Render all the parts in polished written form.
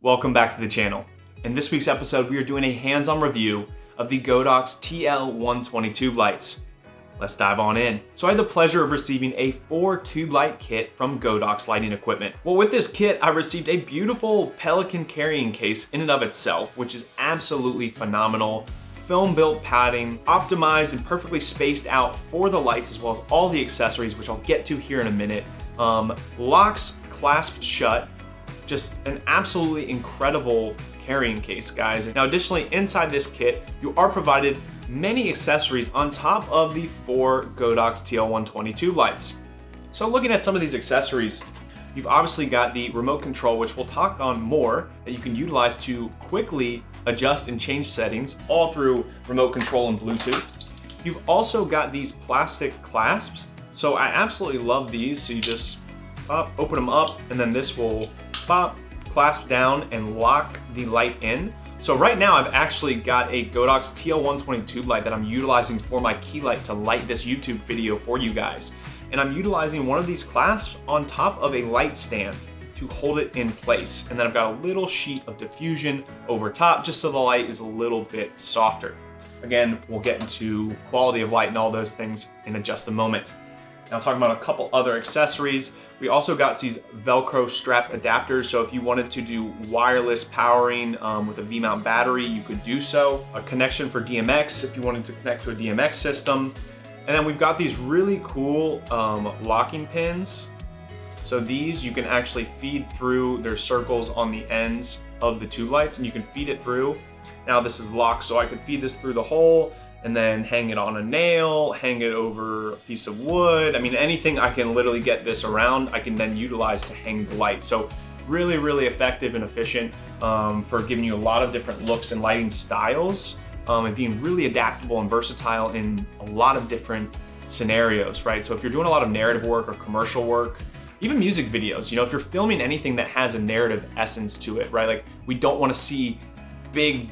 Welcome back to the channel. In this week's episode, we are doing a hands-on review of the Godox TL120 tube lights. Let's dive on in. So I had the pleasure of receiving a 4 tube light kit from Godox lighting equipment. Well, with this kit, I received a beautiful Pelican carrying case in and of itself, which is absolutely phenomenal. Film-built padding, optimized and perfectly spaced out for the lights, as well as all the accessories, which I'll get to here in a minute. Locks clasped shut. Just an absolutely incredible carrying case, guys. Now, additionally, inside this kit, you are provided many accessories on top of the 4 Godox TL120 tube lights. So looking at some of these accessories, you've obviously got the remote control, which we'll talk on more, that you can utilize to quickly adjust and change settings all through remote control and Bluetooth. You've also got these plastic clasps. So I absolutely love these. So you just open them up, and then this will pop, clasp down, and lock the light in. So right now I've actually got a Godox TL120 tube light that I'm utilizing for my key light to light this YouTube video for you guys. And I'm utilizing one of these clasps on top of a light stand to hold it in place. And then I've got a little sheet of diffusion over top just so the light is a little bit softer. Again, we'll get into quality of light and all those things in just a moment. Now, talking about a couple other accessories, we also got these Velcro strap adapters. So if you wanted to do wireless powering with a V-mount battery, you could do so. A connection for DMX if you wanted to connect to a DMX system. And then we've got these really cool locking pins. So these you can actually feed through. There's circles on the ends of the tube lights and you can feed it through. Now this is locked, so I could feed this through the hole and then hang it on a nail, hang it over a piece of wood. I mean, anything I can literally get this around, I can then utilize to hang the light. So really, really effective and efficient for giving you a lot of different looks and lighting styles and being really adaptable and versatile in a lot of different scenarios, right? So if you're doing a lot of narrative work or commercial work, even music videos, you know, if you're filming anything that has a narrative essence to it, right? Like we don't wanna see big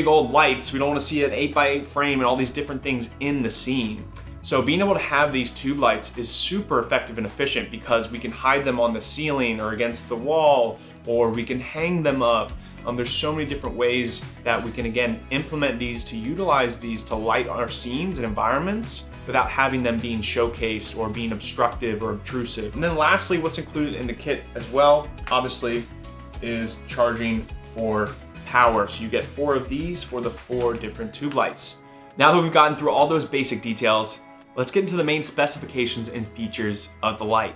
old lights. We don't want to see an 8x8 frame and all these different things in the scene. So being able to have these tube lights is super effective and efficient because we can hide them on the ceiling or against the wall, or we can hang them up. There's so many different ways that we can, again, implement these to utilize these to light our scenes and environments without having them being showcased or being obstructive or obtrusive. And then lastly, what's included in the kit as well, obviously, is charging for power. So you get 4 of these for the 4 different tube lights. Now that we've gotten through all those basic details, let's get into the main specifications and features of the light.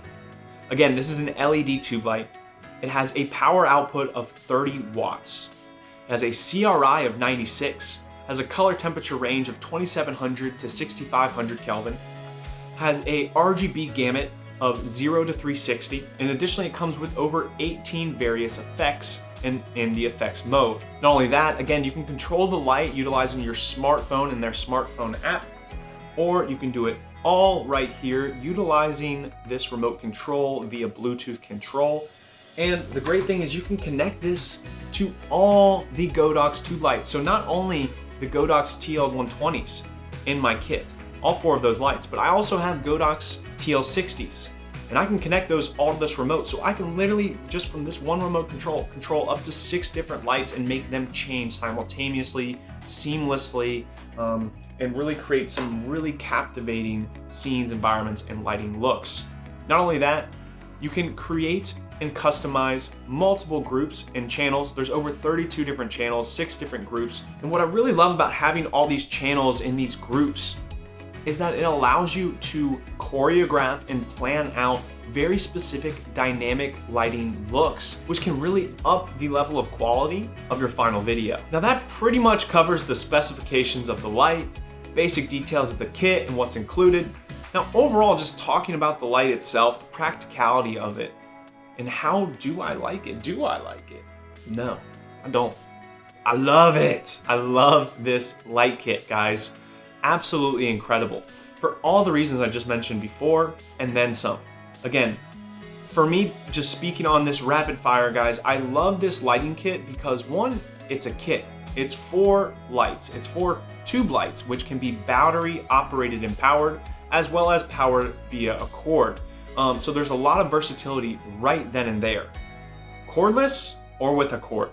Again, this is an LED tube light. It has a power output of 30 watts. It has a CRI of 96, has a color temperature range of 2700 to 6500 Kelvin, has a RGB gamut of 0 to 360, and additionally it comes with over 18 various effects in the effects mode. Not only that, again, you can control the light utilizing your smartphone and their smartphone app, or you can do it all right here utilizing this remote control via Bluetooth control. And the great thing is you can connect this to all the Godox tube lights. So not only the Godox TL120s in my kit, all 4 of those lights, but I also have Godox TL60s. And I can connect those all to this remote. So I can literally, just from this one remote control up to 6 different lights and make them change simultaneously, seamlessly, and really create some really captivating scenes, environments, and lighting looks. Not only that, you can create and customize multiple groups and channels. There's over 32 different channels, 6 different groups. And what I really love about having all these channels in these groups is that it allows you to choreograph and plan out very specific dynamic lighting looks, which can really up the level of quality of your final video. Now that pretty much covers the specifications of the light, basic details of the kit and what's included. Now overall, just talking about the light itself, the practicality of it, and how do I like it? Do I like it? No, I don't. I love it. I love this light kit, guys. Absolutely incredible for all the reasons I just mentioned before and then some. Again, for me, just speaking on this rapid fire, guys, I love this lighting kit because 1, it's a kit. It's 4 lights. It's 4 tube lights, which can be battery operated and powered, as well as powered via a cord. So there's a lot of versatility right then and there. Cordless, or with a cord.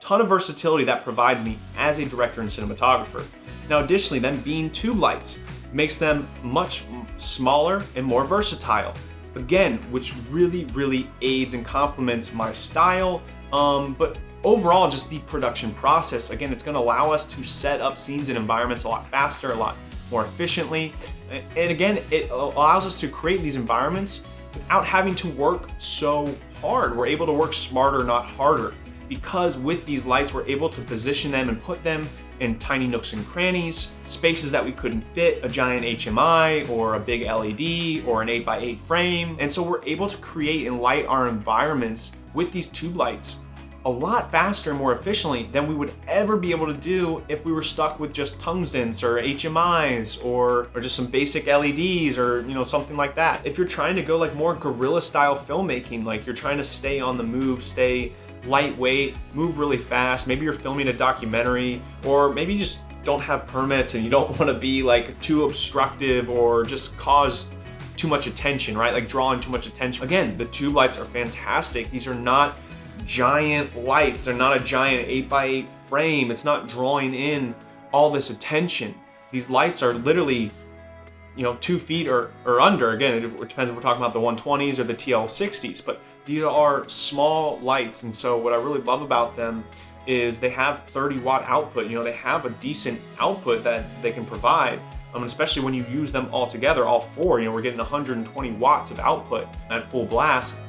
Ton of versatility that provides me as a director and cinematographer. Now additionally, them being tube lights makes them much smaller and more versatile. Again, which really aids and complements my style, but overall just the production process. Again, it's gonna allow us to set up scenes and environments a lot faster, a lot more efficiently. And again, it allows us to create these environments without having to work so hard. We're able to work smarter, not harder, because with these lights, we're able to position them and put them in tiny nooks and crannies, spaces that we couldn't fit a giant HMI or a big LED or an 8x8 frame. And so we're able to create and light our environments with these tube lights a lot faster and more efficiently than we would ever be able to do if we were stuck with just tungstens or HMIs or just some basic LEDs or something like that. If you're trying to go like more guerrilla style filmmaking, like you're trying to stay on the move, stay lightweight, move really fast, maybe you're filming a documentary, or maybe you just don't have permits and you don't want to be like too obstructive or just cause too much attention, right? Like drawing too much attention. Again, the tube lights are fantastic. These are not giant lights. They're not a giant 8x8 frame. It's not drawing in all this attention. These lights are literally 2 feet or under. Again, it depends if we're talking about the 120s or the TL60s, but these are small lights. And so what I really love about them is they have 30-watt output. They have a decent output that they can provide, especially when you use them all together, all four. We're getting 120 watts of output at full blast.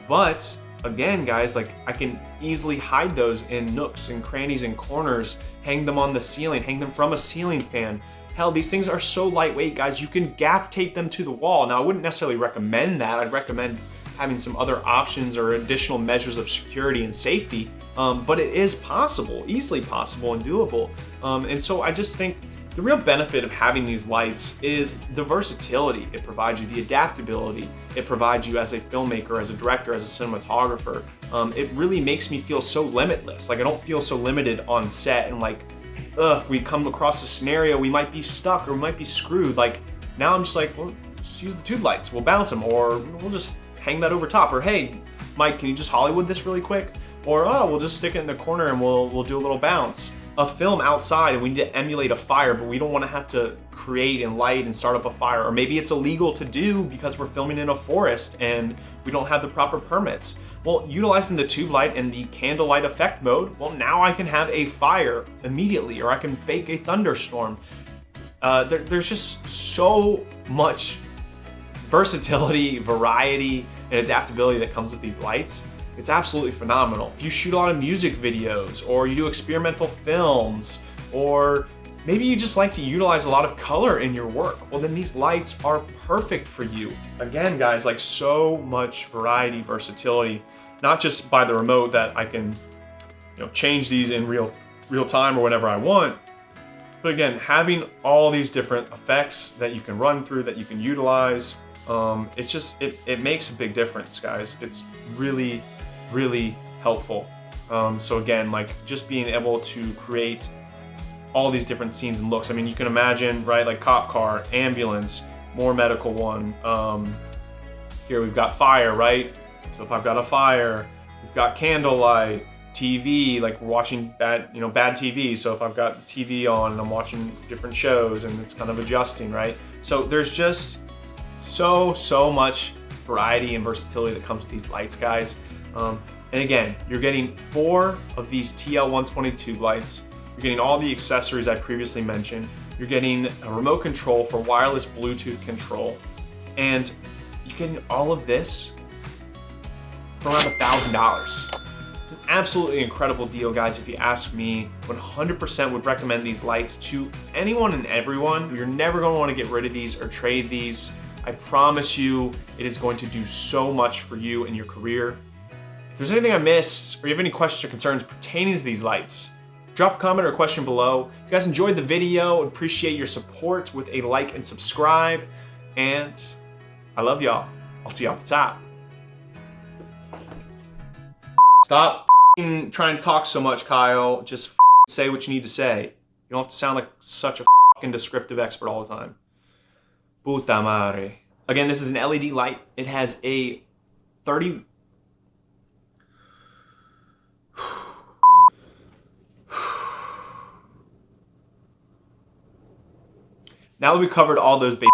But again, guys, like I can easily hide those in nooks and crannies and corners, hang them on the ceiling, hang them from a ceiling fan. Hell, these things are so lightweight, guys, you can gaff tape them to the wall. Now, I wouldn't necessarily recommend that. I'd recommend having some other options or additional measures of security and safety, but it is possible, easily possible and doable. And so I just think the real benefit of having these lights is the versatility it provides you, the adaptability it provides you as a filmmaker, as a director, as a cinematographer. It really makes me feel so limitless. Like I don't feel so limited on set and like, if we come across a scenario, we might be stuck or we might be screwed. Like now I'm just like, well, just use the tube lights. We'll bounce them, or we'll just hang that over top. Or hey, Mike, can you just Hollywood this really quick? Or oh, we'll just stick it in the corner and we'll do a little bounce. A film outside and we need to emulate a fire, but we don't want to have to create and light and start up a fire. Or maybe it's illegal to do because we're filming in a forest and we don't have the proper permits. Well, utilizing the tube light and the candlelight effect mode, well, now I can have a fire immediately, or I can fake a thunderstorm. There's just so much versatility, variety, and adaptability that comes with these lights. It's absolutely phenomenal. If you shoot a lot of music videos, or you do experimental films, or maybe you just like to utilize a lot of color in your work, well then these lights are perfect for you. Again, guys, like so much variety, versatility, not just by the remote that I can change these in real time or whenever I want, but again, having all these different effects that you can run through, that you can utilize, it makes a big difference, guys. It's really helpful. So again, like just being able to create all these different scenes and looks. I mean, you can imagine, right? Like cop car, ambulance, more medical one. Here we've got fire, right? So if I've got a fire, we've got candlelight, TV, like we're watching bad TV. So if I've got TV on and I'm watching different shows and it's kind of adjusting, right? So there's just so much variety and versatility that comes with these lights, guys. And again, you're getting 4 of these TL120 tube lights. You're getting all the accessories I previously mentioned. You're getting a remote control for wireless Bluetooth control. And you're getting all of this for around $1,000. It's an absolutely incredible deal, guys. If you ask me, 100% would recommend these lights to anyone and everyone. You're never gonna wanna get rid of these or trade these. I promise you, it is going to do so much for you and your career. If there's anything I missed, or you have any questions or concerns pertaining to these lights, drop a comment or a question below. If you guys enjoyed the video, appreciate your support with a like and subscribe. And I love y'all. I'll see you off the top. Stop trying to talk so much, Kyle. Just say what you need to say. You don't have to sound like such a descriptive expert all the time. Puta madre. Again, this is an LED light. It has a 30 Now that we covered all those basic